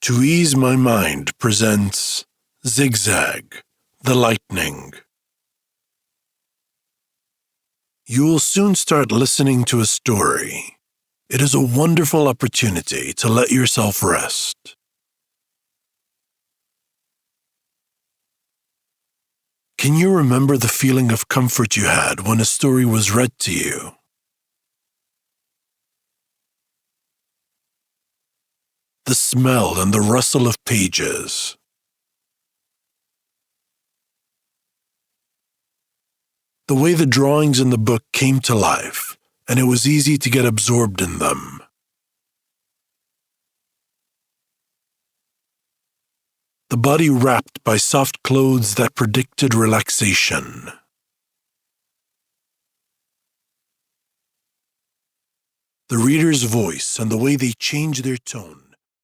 To Ease My Mind presents Zig Zag, the Lightning. You will soon start listening to a story. It is a wonderful opportunity to let yourself rest. Can you remember the feeling of comfort you had when a story was read to you? The smell and the rustle of pages. The way the drawings in the book came to life, and it was easy to get absorbed in them. The body wrapped by soft clothes that predicted relaxation. The reader's voice and the way they change their tone